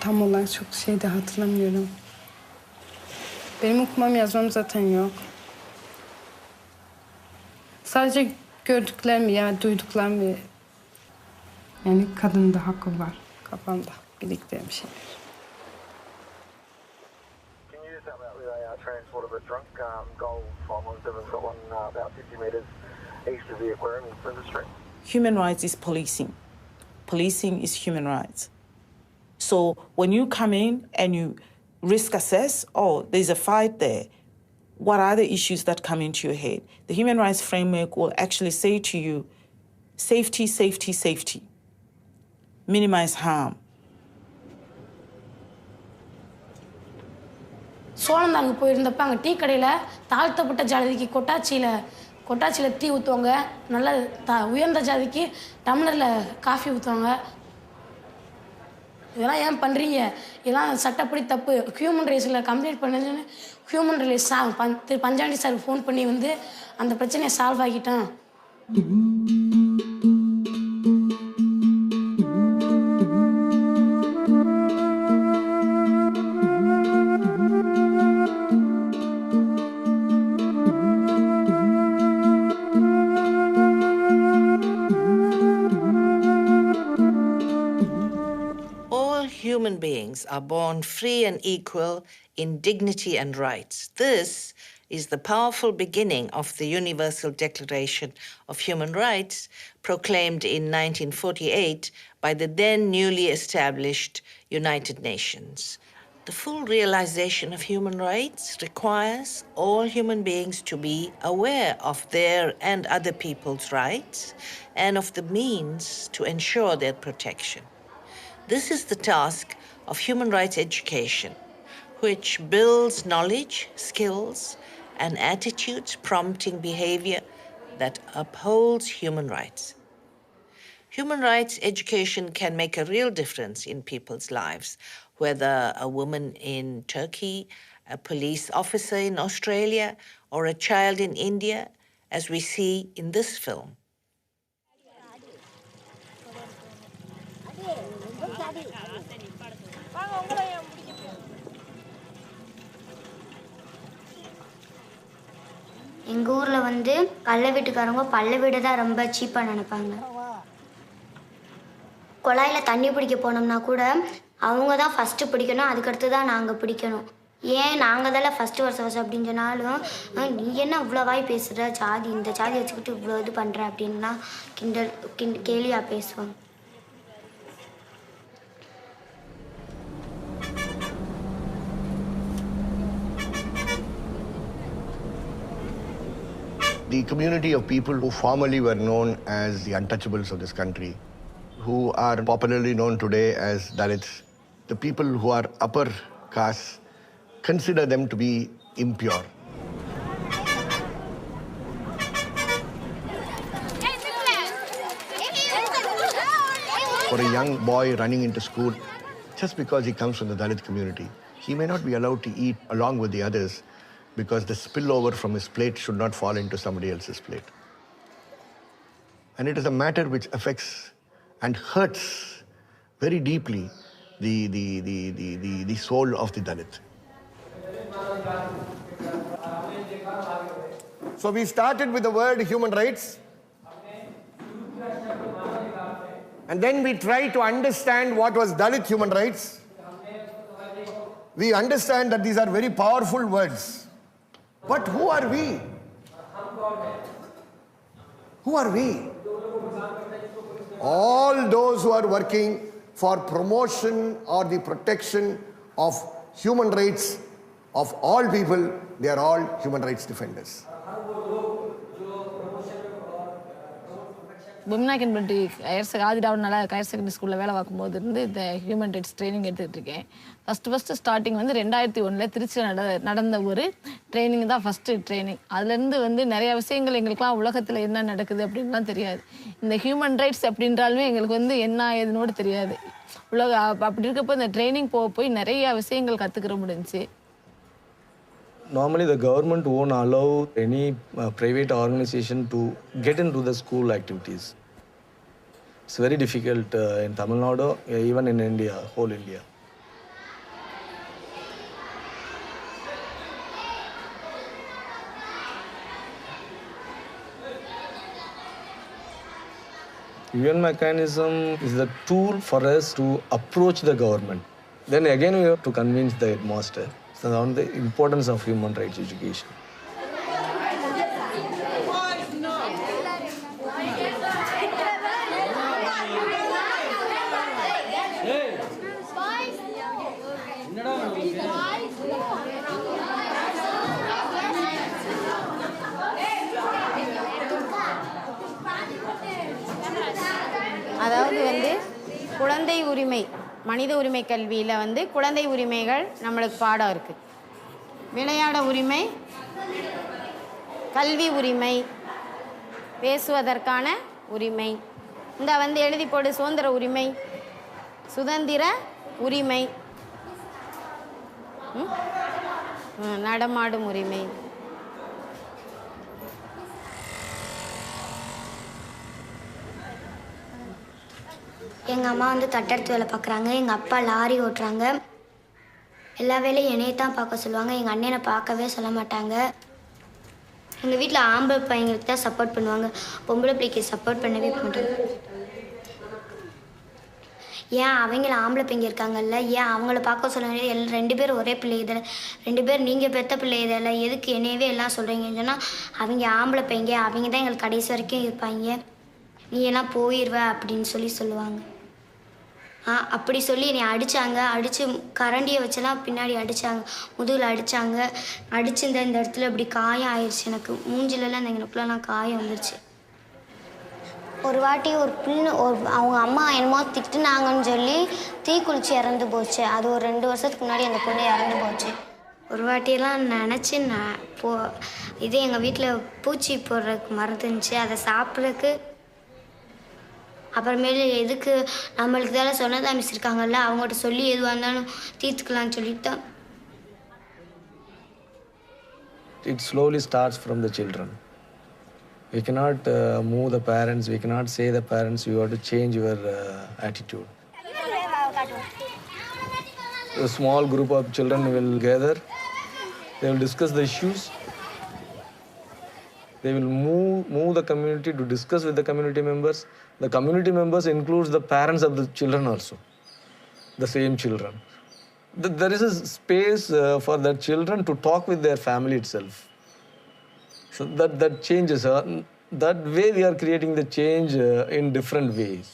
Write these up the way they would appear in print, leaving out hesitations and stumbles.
Tam olarak çok şey de hatırlamıyorum. Benim okumam yazmam zaten yok. Sadece gördüklerimi yani duyduklarımı yani kadının da hakkı var kafamda birlikte bir şeyler. Can you just help out with a transport of a drunk gold 517's got one about 50 metres east of the aquarium in Flinders Street? Human rights is policing. Policing is human rights. So when you come in and you risk assess, oh, there's a fight there, what are the issues that come into your head? The human rights framework will actually say to you, safety, safety, safety. Minimize harm. சோழந்தாங்க போயிருந்தப்ப அங்கே tea கடையில் தாழ்த்தப்பட்ட ஜாதிக்கு கொட்டாச்சியில் tea ஊற்றுவாங்க, நல்ல உயர்ந்த ஜாதிக்கு டம்ளரில் coffee ஊற்றுவாங்க. இதெல்லாம் ஏன் பண்ணுறீங்க? இதெல்லாம் சட்டப்படி தப்பு. ஹியூமன் ரைட்ஸில் கம்ப்ளைண்ட் பண்ணுன்னு ஹியூமன் ரைட்ஸ் பஞ்சாண்டி சார் ஃபோன் பண்ணி வந்து அந்த பிரச்சனையை சால்வ் ஆகிட்டான். Human beings are born free and equal in dignity and rights. This is the powerful beginning of the Universal Declaration of Human Rights, proclaimed in 1948 by the then newly established United Nations. The full realization of human rights requires all human beings to be aware of their and other people's rights and of the means to ensure their protection. This is the task of human rights education, which builds knowledge, skills, and attitudes prompting behavior that upholds human rights. Human rights education can make a real difference in people's lives, whether a woman in Turkey, a police officer in Australia, or a child in India, as we see in this film. எங்கள் ஊரில் வந்து கள்ள வீட்டுக்காரங்க பல்ல வீடை தான் ரொம்ப சீப்பாக நினைப்பாங்க. குழாயில் தண்ணி பிடிக்க போனோம்னா கூட அவங்க தான் ஃபஸ்ட்டு பிடிக்கணும், அதுக்கடுத்து தான் நாங்கள் பிடிக்கணும். ஏன் நாங்கள் தானே ஃபஸ்ட்டு வருஷம் அப்படின்னு சொன்னாலும் நீ என்ன இவ்வளோ வாய் பேசுகிற, ஜாதி இந்த ஜாதி வச்சுக்கிட்டு இவ்வளோ இது பண்ணுற அப்படின்னா கேலியாக பேசுவாங்க. The community of people who formerly were known as the untouchables of this country, who are popularly known today as Dalits, the people who are upper caste, consider them to be impure. For a young boy running into school, just because he comes from the Dalit community, he may not be allowed to eat along with the others because the spillover from his plate should not fall into somebody else's plate. And it is a matter which affects and hurts very deeply the soul of the Dalit. So we started with the word human rights. And then we try to understand what was Dalit human rights. We understand that these are very powerful words. But who are we? Who are we? All those who are working for promotion or the protection of human rights of all people, they are all human rights defenders. Bumna Kennedy ஆதிராவனால higher secondary ஸ்கூலில் வேலை பார்க்கும்போது இருந்து இந்த human rights training எடுத்துக்கிட்டு இருக்கேன். First starting வந்து 2001 திருச்சியில் நடந்த ஒரு ட்ரைனிங் தான் ஃபஸ்ட்டு ட்ரைனிங். அதுலேருந்து வந்து நிறையா விஷயங்கள் எங்களுக்குலாம் உலகத்தில் என்ன நடக்குது அப்படின்லாம் தெரியாது. இந்த ஹியூமன் ரைட்ஸ் அப்படின்றாலுமே எங்களுக்கு வந்து என்ன ஏதுனோடு தெரியாது. அப்படி இருக்கப்போ இந்த ட்ரைனிங் போய் நிறையா விஷயங்கள் கற்றுக்கிற முடிஞ்சிச்சு. Normally, the government won't allow any private organization to get into the school activities. It's very difficult in Tamil Nadu, even in India, whole India. UN mechanism is the tool for us to approach the government. Then again we have to convince the headmaster on the importance of human rights education. அதாவது வந்து குழந்தை உரிமை மனித உரிமை கல்வியில் வந்து குழந்தை உரிமைகள் நம்மளுக்கு பாடம் இருக்குது. விளையாட உரிமை, கல்வி உரிமை, பேசுவதற்கான உரிமை, இந்த வந்து எழுதி போடு சுதந்திர உரிமை, சுதந்திர உரிமை, நடமாடும் உரிமை. எங்கள் அம்மா வந்து தட்டெடுத்து வேலை பார்க்குறாங்க, எங்கள் அப்பா லாரி ஓட்டுறாங்க. எல்லா வேலையும் என்னையை தான் பார்க்க சொல்லுவாங்க, எங்கள் அண்ணனை பார்க்கவே சொல்ல மாட்டாங்க. எங்கள் வீட்டில் ஆம்பளை பையங்களுக்கு தான் சப்போர்ட் பண்ணுவாங்க, பொம்பளை பிள்ளைக்கு சப்போர்ட் பண்ணவே மாட்டாங்க. ஏன் அவங்கள ஆம்பளை பையங்க இருக்காங்கல்ல, ஏன் அவங்கள பார்க்க சொல்ல, எல்லாம் 2 பேர் ஒரே பிள்ளை இதில், 2 பேர் நீங்கள் பெற்ற பிள்ளை இதில், எதுக்கு என்னையவே எல்லாம் சொல்கிறீங்கன்னு சொன்னால் அவங்க ஆம்பளை பையங்க, அவங்க தான் எங்களுக்கு கடைசி வரைக்கும் இருப்பாங்க, நீ எல்லாம் போயிடுவ அப்படின்னு சொல்லுவாங்க. அப்படி சொல்லி என்னை அடித்தாங்க. அடித்து கரண்டியை வச்செல்லாம் பின்னாடி அடித்தாங்க, முதுகில் அடித்தாங்க. அடித்து இந்த இடத்துல இப்படி காயம் ஆயிடுச்சு, எனக்கு மூஞ்சிலெல்லாம் இந்த எனக்குலாம் காயம் வந்துருச்சு. ஒரு வாட்டி ஒரு அவங்க அம்மா என்னமோ திட்டுனாங்கன்னு சொல்லி தீக்குளிச்சு இறந்து போச்சு. அது ஒரு 2 வருஷத்துக்கு முன்னாடி அந்த பொண்ணு இறந்து போச்சு. ஒரு வாட்டியெல்லாம் நினச்சி இது எங்கள் வீட்டில் பூச்சி போடுறதுக்கு மருந்து இருந்துச்சு, அதை சாப்பிட்றதுக்கு அப்புறமேலு எதுக்கு நம்மளுக்கு தான் சொன்னதா மிஸ் இருக்காங்கல்ல, அவங்கள்ட்ட சொல்லி எதுவாக இருந்தாலும் தீர்த்துக்கலான்னு சொல்லிட்டு தான். It slowly starts from the children. We cannot move the parents, we cannot say the parents, you have to change your attitude. A small group of children will gather, they will discuss the issues. They will move the community to discuss with the community members. The community members includes the parents of the children also, the same children. There is a space for the children to talk with their family itself. So that changes. That way we are creating the change in different ways.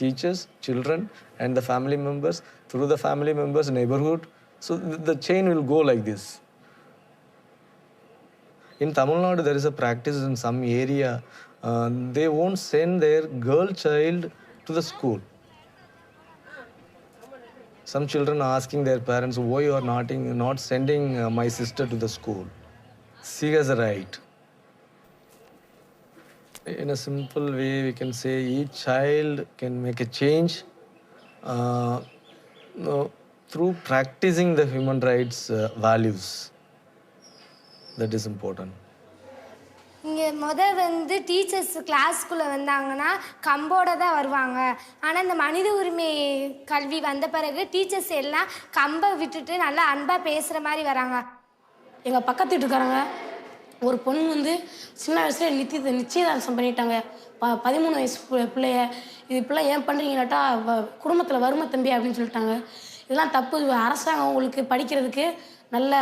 Teachers, children, and the family members, through the family members, neighborhood. So the chain will go like this. In Tamil Nadu, there is a practice in some area, they won't send their girl child to the school. Some children are asking their parents, why you are not sending my sister to the school? She has a right. In a simple way, we can say each child can make a change through practicing the human rights values. That is important. இங்கே வந்து teachers கிளாஸ்க்குள்ளே வந்தாங்கன்னா கம்போட தான் வருவாங்க. ஆனால் இந்த மனித உரிமை கல்வி வந்த பிறகு டீச்சர்ஸ் எல்லாம் கம்பை விட்டுட்டு நல்லா அன்பாக பேசுகிற மாதிரி வராங்க. எங்கள் பக்கத்து வீட்டுக்காரங்க ஒரு பொண்ணு வந்து சின்ன வயசுல நிச்சயதார்த்தம் பண்ணிட்டாங்க. 13 வயசு பிள்ளைய. இது இப்படிலாம் ஏன் பண்ணுறீங்கன்னாட்டா குடும்பத்தில் வறுமை தம்பி அப்படின்னு சொல்லிட்டாங்க. இதெல்லாம் தப்பு, அரசாங்கம் உங்களுக்கு படிக்கிறதுக்கு நல்ல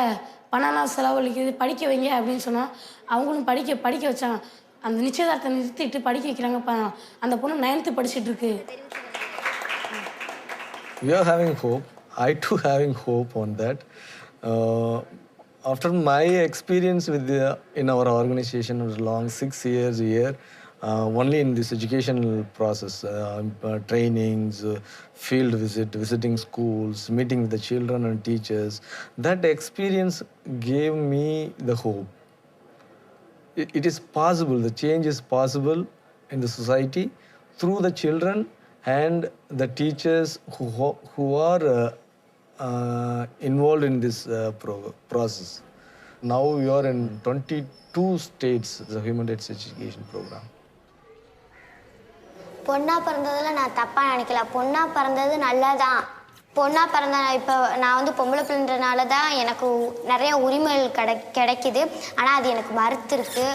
பணம்லாம் செலவழிக்குது, படிக்க வைங்க அப்படின்னு சொன்னால் அவங்களும் படிக்க வச்சாங்க. அந்த நிச்சயதார்த்தத்தை நிறுத்திட்டு படிக்க வைக்கிறாங்க. அந்த பொண்ணு 9th படிச்சுட்டு இருக்கு. We are having hope. I too having hope on that. After my experience in our organization, it was long 6 years here, only in this educational process, trainings, field visiting schools, meeting with the children and teachers. That experience gave me the hope. It is possible, the change is possible in the society through the children and the teachers who are involved in this process. Now we are in 22 states, the human rights education program. பொண்ணா பிறந்ததில் நான் தப்பாக நினைக்கல. பொண்ணா பிறந்தது நல்லதான். பொண்ணா பிறந்த இப்போ நான் வந்து பொம்பளை பிள்ளைன்றனால தான் எனக்கு நிறைய உரிமைகள் கிடைக்குது. ஆனால் அது எனக்கு மறுத்துருக்கு.